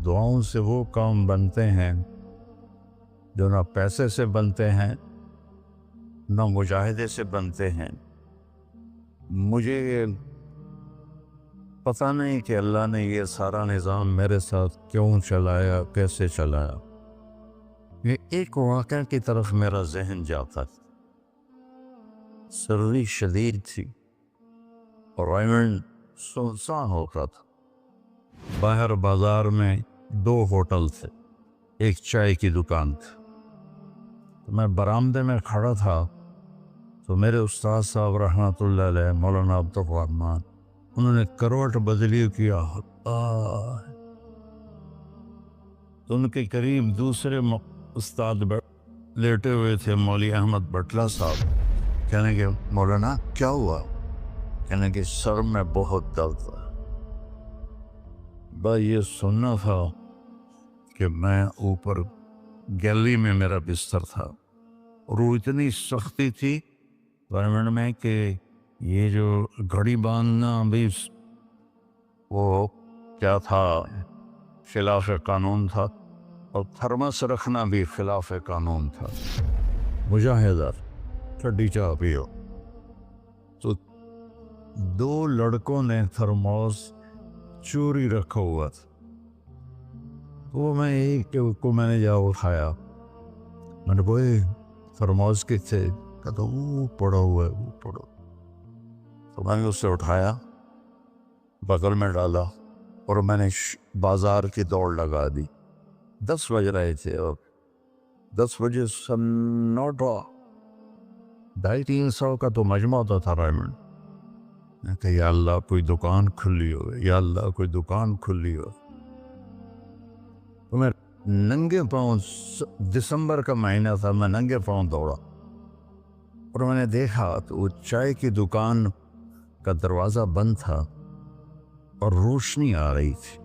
دعاؤں سے وہ کام بنتے ہیں جو نہ پیسے سے بنتے ہیں نہ مجاہدے سے بنتے ہیں۔ مجھے پتہ نہیں کہ اللہ نے یہ سارا نظام میرے ساتھ کیوں چلایا، کیسے چلایا۔ یہ ایک واقعہ کی طرف میرا ذہن جاتا تھا۔ سردی شدید تھی اور ایونٹ سنسان ہوتا تھا۔ باہر بازار میں 2 ہوٹل تھے، ایک چائے کی دکان تھی۔ میں برآمدے میں کھڑا تھا تو میرے استاد صاحب رحمۃ اللہ علیہ مولانا عبد الرحمن، انہوں نے کروٹ بدلی کیا۔ تو ان کے قریب دوسرے استاد لیٹے ہوئے تھے، مولوی احمد بٹلہ صاحب۔ کہنے کہ مولانا کیا ہوا؟ کہنے کہ سر میں بہت درد ہے۔ بس یہ سننا تھا کہ میں اوپر گیلری میں میرا بستر تھا اور وہ اتنی سختی تھی گورنمنٹ میں کہ یہ جو گھڑی باندھنا بھی وہ کیا تھا، خلاف قانون تھا، اور تھرمس رکھنا بھی خلاف قانون تھا۔ مجاہدہ ٹھنڈی چاہ پیو۔ تو 2 لڑکوں نے تھرموس چوری رکھا ہوا تھا، وہ میں ایک کو میں نے جا اٹھایا۔ میں نے کوئی تھرموس کے تھے، کہتا وہ پڑا ہوا ہے، وہ پڑا۔ تو میں نے اسے اٹھایا، بغل میں ڈالا اور میں نے بازار کی دوڑ لگا دی۔ 10 بج رہے تھے اور 10 بجے سنوٹا 250-300 کا تو مجمع ہوتا تھا ریمنڈ۔ میں کہ یا اللہ کوئی دکان کھلی ہو، یا اللہ کوئی دکان کھلی ہو۔ تو میں ننگے پاؤں، دسمبر کا مہینہ تھا، میں ننگے پاؤں دوڑا اور میں نے دیکھا تو وہ چائے کی دکان کا دروازہ بند تھا اور روشنی آ رہی تھی۔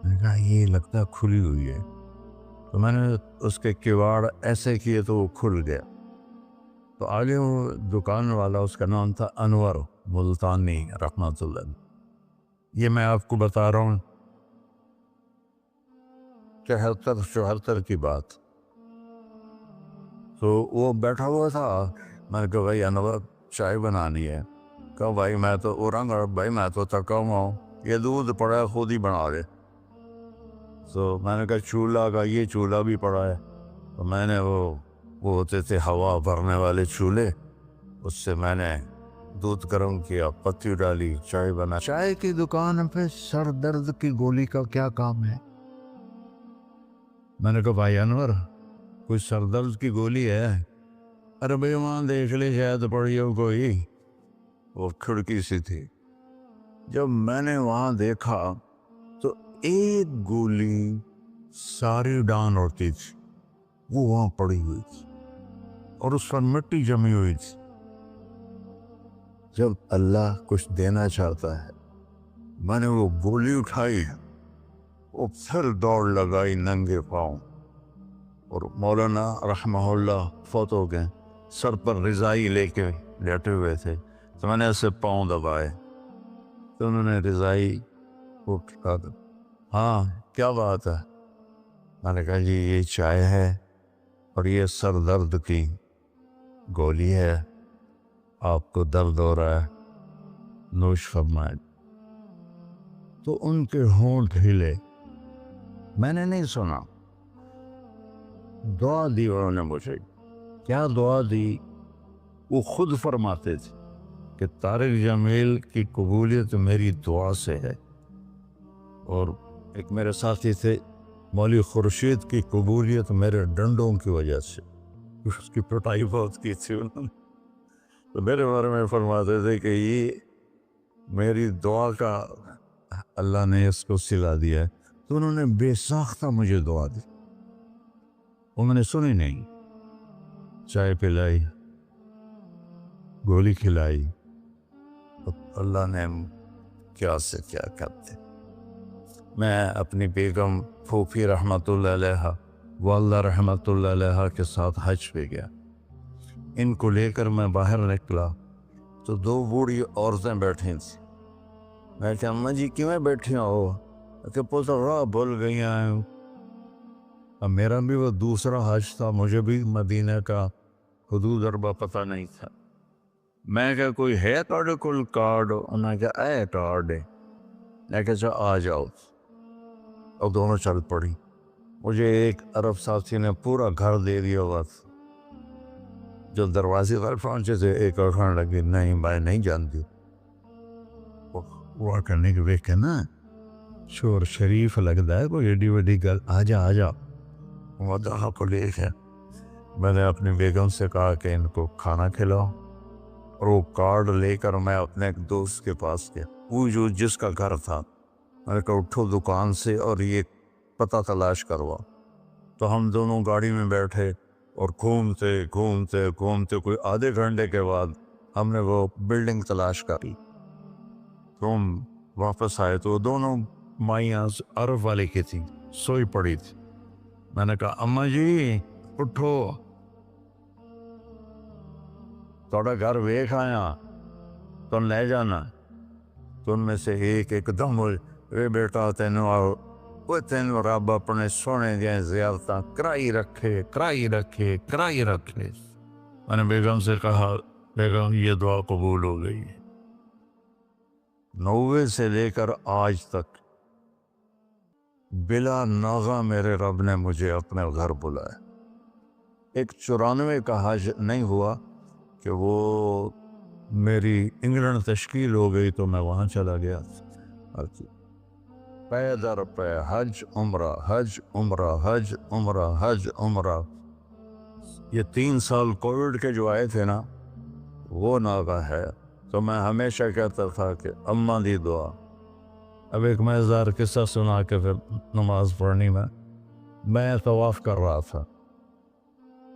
میں نے کہا یہ لگتا ہے کھلی ہوئی ہے۔ تو میں نے اس کے کواڑ ایسے کیے تو وہ کھل گیا۔ تو آگے وہ دکان والا، اس کا نام تھا انور ملتانی رحمۃ اللہ۔ یہ میں آپ کو بتا رہا ہوں 73-74 کی بات۔ تو وہ بیٹھا ہوا تھا۔ میں نے کہا بھائی انور چائے بنانی ہے۔ کہا بھائی میں تو بھائی میں تو تھکا ہوا ہوں، یہ دودھ پڑا ہے خود ہی بنا لے۔ تو میں نے کہا چولہا کا، یہ چولہا بھی پڑا ہے۔ تو میں نے وہ ہوتے تھے ہوا بھرنے والے چولہے، اس سے میں نے دودھ گرم کیا، پتی ڈالی، چائے بنا۔ چائے کی دکان پہ سر درد کی گولی کا کیا کام ہے؟ میں نے کہا بھائی انور کوئی سر درد کی گولی ہے؟ ارے بھائی وہاں دیکھ لے شاید پڑی ہو کوئی، وہ کھڑکی سی تھی۔ جب میں نے وہاں دیکھا تو ایک گولی ساری ڈان ہوتی تھی، وہ وہاں پڑی ہوئی تھی اور اس پر مٹی جمی ہوئی تھی۔ جب اللہ کچھ دینا چاہتا ہے، میں نے وہ گولی اٹھائی اور پھر دوڑ لگائی ننگے پاؤں، اور مولانا رحمہ اللہ فوت ہو گئے، سر پر رضائی لے کے لیٹے ہوئے تھے۔ تو میں نے اسے پاؤں دبائے تو انہوں نے رضائی کو کہا ہاں کیا بات ہے؟ میں نے کہا جی یہ چائے ہے اور یہ سر درد کی گولی ہے، آپ کو درد ہو رہا ہے، نوش فرمائیں۔ تو ان کے ہونٹ ہلے۔ میں نے نہیں سنا، دعا دی انہوں نے مجھے۔ کیا دعا دی؟ وہ خود فرماتے تھے کہ طارق جمیل کی قبولیت میری دعا سے ہے، اور ایک میرے ساتھی تھے مولوی خورشید کی قبولیت میرے ڈنڈوں کی وجہ سے، اس کی پٹائی بہت کی تھی انہوں نے۔ تو میرے بارے میں فرماتے تھے کہ یہ میری دعا کا اللہ نے اس کو سلا دیا ہے۔ تو انہوں نے بے ساختہ مجھے دعا دی، وہ میں نے سنی نہیں۔ چائے پلائی، گولی کھلائی، اللہ نے کیا سے کیا کرتے۔ میں اپنی بیگم پھوپھی رحمۃ اللہ علیہ، والدہ رحمۃ اللہ علیہ کے ساتھ حج پہ گیا۔ ان کو لے کر میں باہر نکلا تو 2 بوڑھی عورتیں بیٹھی تھیں۔ میں کہ اماں جی کیوں بیٹھی ہو؟ کہ پتہ بھول گئی ہیں. اب میرا بھی وہ دوسرا حج تھا, مجھے بھی مدینہ کا حدود اربا پتہ نہیں تھا. میں کہا کوئی ہے تھوڑے کل کارڈ؟ انہوں نے کہا اے کارڈ ہے. میں کہا آ جاؤ. اور دونوں چل پڑی. مجھے ایک عرب ساتھی نے پورا گھر دے دیا ہوا تھا. جو دروازے پر پہنچے تھے ایک اور کھانے لگی, نہیں میں نہیں جانتی. وہ کرنے کے ویکھے نا شور شریف لگتا ہے, کوئی ایڈی وڈی گل, آ جا. وہ دہا پولیس ہے. میں نے اپنی بیگم سے کہا کہ ان کو کھانا کھلاؤ, اور وہ کارڈ لے کر میں اپنے ایک دوست کے پاس گیا, وہ جو جس کا گھر تھا. میں نے کہا اٹھو دکان سے اور یہ پتہ تلاش کروا. تو ہم دونوں گاڑی میں بیٹھے اور گھومتے کوئی آدھے گھنٹے کے بعد ہم نے وہ بلڈنگ تلاش کری. تو ہم واپس آئے تو دونوں مائیاں عرب والے کی تھی, سوئی پڑی تھی. میں نے کہا اماں جی اٹھو, تھوڑا گھر ویکھ آیا, تم لے جانا. تو ان میں سے ایک دم اے بیٹا تینوں رب اپنے سونے دیا زیارتاں کرائی رکھے. میں نے بیگم سے کہا بیگم یہ دعا قبول ہو گئی. 90 سے لے کر آج تک بلا ناغہ میرے رب نے مجھے اپنے گھر بلایا. ایک 94 کا حج نہیں ہوا کہ وہ میری انگلینڈ تشکیل ہو گئی تو میں وہاں چلا گیا. پے در پے حج عمرہ. یہ 3 سال کووڈ کے جو آئے تھے نا, وہ ناغہ ہے. تو میں ہمیشہ کہتا تھا کہ اماں دی دعا. اب ایک مزیدار قصہ سنا کے پھر نماز پڑھنی. میں طواف کر رہا تھا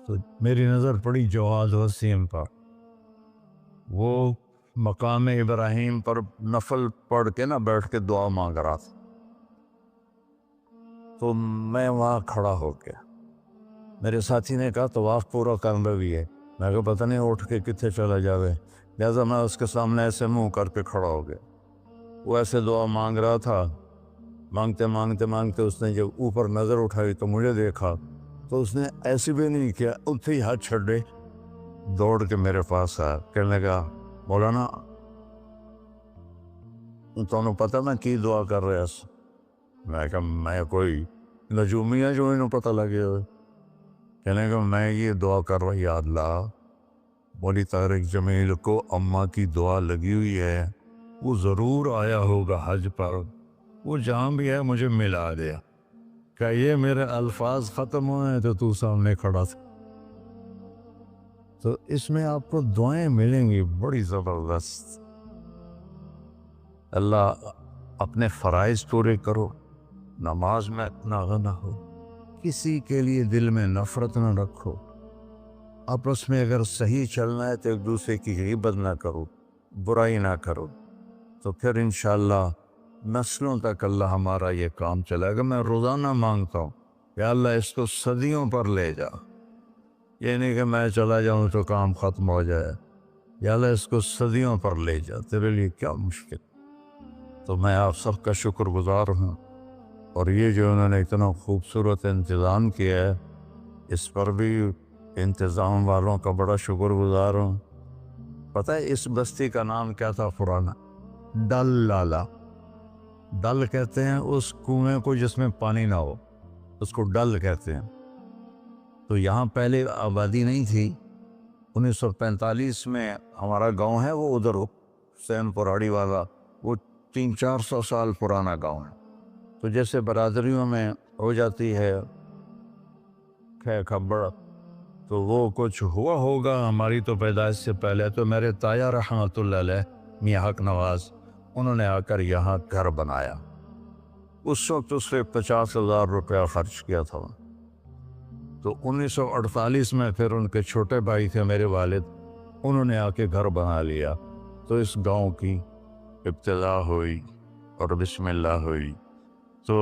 تو میری نظر پڑی جواد وسیم پر. وہ مقام ابراہیم پر نفل پڑھ کے نا بیٹھ کے دعا مانگ رہا تھا. تو میں وہاں کھڑا ہو گیا. میرے ساتھی نے کہا طواف پورا کرنا بھی ہے. میں کہا پتہ نہیں اٹھ کے کتنے چلا جاوے, لہٰذا میں اس کے سامنے ایسے منہ کر کے کھڑا ہو گیا. وہ ایسے دعا مانگ رہا تھا. مانگتے اس نے جب اوپر نظر اٹھائی تو مجھے دیکھا, تو اس نے ایسے بھی نہیں کیا, اتنے ہی ہاتھ چھڑے دوڑ کے میرے پاس آیا. کہنے لگا مولانا تمہیں پتہ میں کی دعا کر رہا ہوں؟ میں کہا میں کوئی نجومیہ جو انہوں پتہ لگے ہوئے. کہنے لگا میں یہ دعا کر رہا, یا اللہ مولی طارق جمیل کو اماں کی دعا لگی ہوئی ہے, وہ ضرور آیا ہوگا حج پر, وہ جہاں بھی ہے مجھے ملا دیا. کہ یہ میرے الفاظ ختم ہوئے ہیں تو سامنے کھڑا تھا. تو اس میں آپ کو دعائیں ملیں گی بڑی زبردست. اللہ اپنے فرائض پورے کرو, نماز میں ناغہ نہ ہو, کسی کے لیے دل میں نفرت نہ رکھو, آپس میں اگر صحیح چلنا ہے تو ایک دوسرے کی غیبت نہ کرو, برائی نہ کرو, تو پھر انشاءاللہ نسلوں تک اللہ ہمارا یہ کام چلے گا. میں روزانہ مانگتا ہوں یا اللہ اس کو صدیوں پر لے جا. یہ نہیں کہ میں چلا جاؤں تو کام ختم ہو جائے. یا اللہ اس کو صدیوں پر لے جا, تیرے لیے کیا مشکل. تو میں آپ سب کا شکر گزار ہوں, اور یہ جو انہوں نے اتنا خوبصورت انتظام کیا ہے اس پر بھی انتظام والوں کا بڑا شکر گزار ہوں. پتہ ہے اس بستی کا نام کیا تھا پرانا؟ ڈل لالا. ڈل کہتے ہیں اس کنویں کو جس میں پانی نہ ہو, اس کو ڈل کہتے ہیں. تو یہاں پہلے آبادی نہیں تھی. 1945 میں ہمارا گاؤں ہے وہ ادھر حسین پراڑی والا, وہ 300-400 سال پرانا گاؤں ہے. تو جیسے برادریوں میں ہو جاتی ہے خبر, تو وہ کچھ ہوا ہوگا ہماری تو پیدائش سے پہلے. تو میرے تایا رحمۃ اللہ علیہ میاں حق نواز, انہوں نے آ کر یہاں گھر بنایا. اس وقت اس سے 50,000 روپیہ خرچ کیا تھا. تو 1948 میں پھر ان کے چھوٹے بھائی تھے میرے والد, انہوں نے آ کے گھر بنا لیا. تو اس گاؤں کی ابتدا ہوئی اور بسم اللہ ہوئی. تو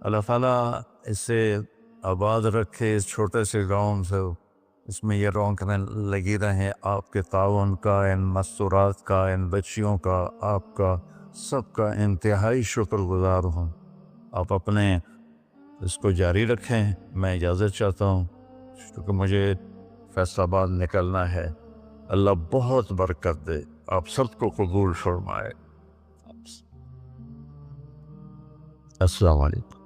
اللہ تعالیٰ اسے آباد رکھے, اس چھوٹے سے گاؤں سے اس میں یہ رونقیں لگی رہیں. آپ کے تعاون کا, ان مستورات کا, ان بچیوں کا, آپ کا سب کا انتہائی شکر گزار ہوں. آپ اپنے اس کو جاری رکھیں. میں اجازت چاہتا ہوں کیونکہ مجھے فیصل آباد نکلنا ہے. اللہ بہت برکت دے, آپ سب کو قبول فرمائے. السلام علیکم.